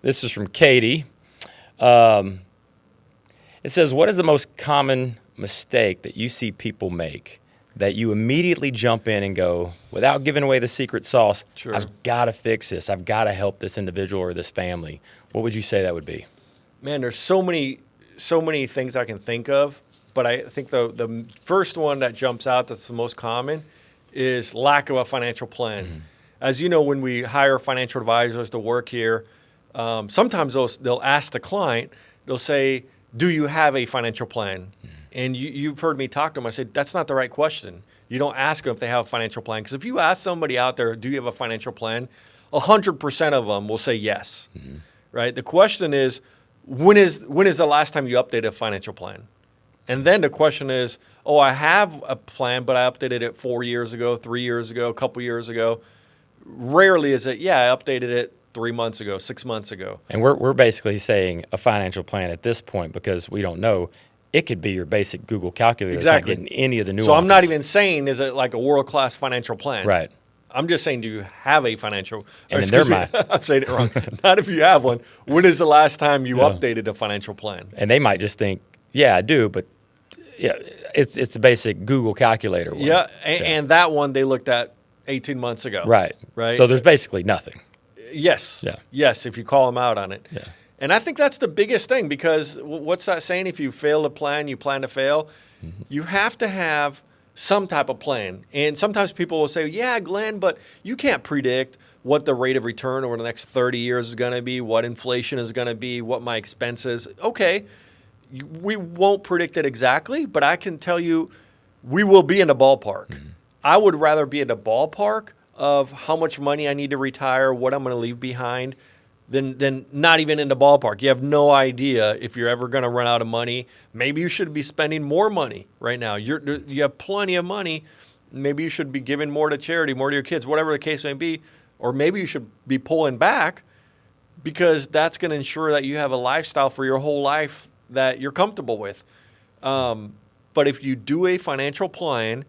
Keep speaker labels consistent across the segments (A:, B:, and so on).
A: This is from Katie. It says, what is the most common mistake that you see people make that you immediately jump in and go, without giving away the secret sauce,
B: Sure.
A: I've got to fix this. I've got to help this individual or this family. What would you say that would be?
B: Man, there's so many things I can think of, but I think the first one that jumps out that's the most common is lack of a financial plan.
A: Mm-hmm.
B: As you know, when we hire financial advisors to work here, sometimes they'll ask the client, they'll say, do you have a financial plan? Mm-hmm. And you've heard me talk to them. I said, that's not the right question. You don't ask them if they have a financial plan. Because if you ask somebody out there, do you have a financial plan? 100% of them will say yes, mm-hmm. right? The question is, when is the last time you updated a financial plan? And then the question is, oh, I have a plan, but I updated it 4 years ago, 3 years ago, a couple years ago. Rarely is it, yeah, I updated it 3 months ago, 6 months ago.
A: And we're basically saying a financial plan at this point because we don't know. It could be your basic Google calculator.
B: Exactly.
A: It's not getting any of the nuances.
B: So I'm not even saying, is it like a world-class financial plan?
A: Right.
B: I'm just saying, do you have a financial?
A: And in their mind,
B: I'm saying it wrong. Not if you have one. When is the last time you updated a financial plan?
A: And they might just think, yeah, I do, but yeah, it's the basic Google calculator one.
B: Yeah, and that one they looked at 18 months ago.
A: Right.
B: Right.
A: So there's basically nothing.
B: Yes.
A: Yeah.
B: Yes, if you call them out on it.
A: Yeah.
B: And I think that's the biggest thing because what's that saying? If you fail to plan, you plan to fail. Mm-hmm. You have to have some type of plan. And sometimes people will say, yeah, Glenn, but you can't predict what the rate of return over the next 30 years is going to be, what inflation is going to be, what my expenses. Okay, we won't predict it exactly, but I can tell you we will be in the ballpark. Mm-hmm. I would rather be in the ballpark of how much money I need to retire, what I'm going to leave behind, than not even in the ballpark. You have no idea if you're ever going to run out of money. Maybe you should be spending more money right now. You have plenty of money. Maybe you should be giving more to charity, more to your kids, whatever the case may be. Or maybe you should be pulling back because that's going to ensure that you have a lifestyle for your whole life that you're comfortable with. But if you do a financial plan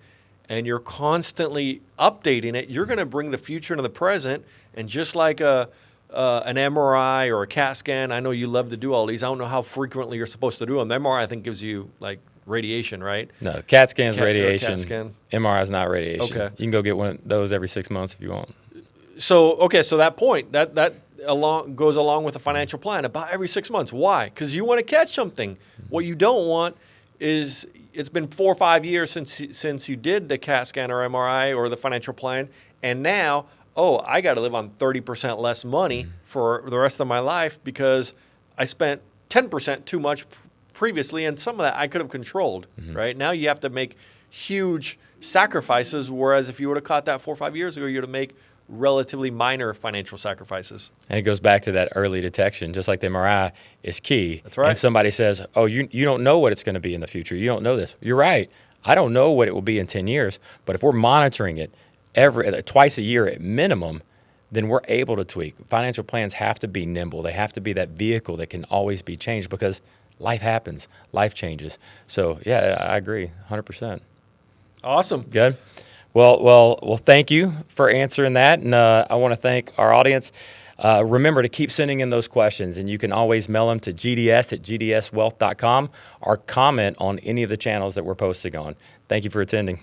B: and you're constantly updating it, you're going to bring the future into the present. And just like an MRI or a CAT scan, I know you love to do all these. I don't know how frequently you're supposed to do them. MRI, I think, gives you like radiation, right?
A: No, CAT scan's radiation.
B: CAT scan.
A: MRI is not radiation.
B: Okay.
A: You can go get one of those every 6 months if you want.
B: So that point, that goes along with a financial plan about every 6 months. Why? Because you want to catch something. What you don't want is it's been 4 or 5 years since you did the CAT scan or MRI or the financial plan, and now, I got to live on 30% less money for the rest of my life because I spent 10% too much previously, and some of that I could have controlled, right? Now you have to make huge sacrifices, whereas if you would have caught that 4 or 5 years ago, you would have made relatively minor financial sacrifices.
A: And it goes back to that early detection, just like the MRI is key.
B: That's right.
A: And somebody says, oh, you don't know what it's going to be in the future. You don't know this. You're right. I don't know what it will be in 10 years, but if we're monitoring it twice a year at minimum, then we're able to tweak. Financial plans have to be nimble. They have to be that vehicle that can always be changed because life happens. Life changes. So, yeah, I agree 100%.
B: Awesome.
A: Good. Well, thank you for answering that. And I want to thank our audience. Remember to keep sending in those questions, and you can always mail them to gds@gdswealth.com or comment on any of the channels that we're posting on. Thank you for attending.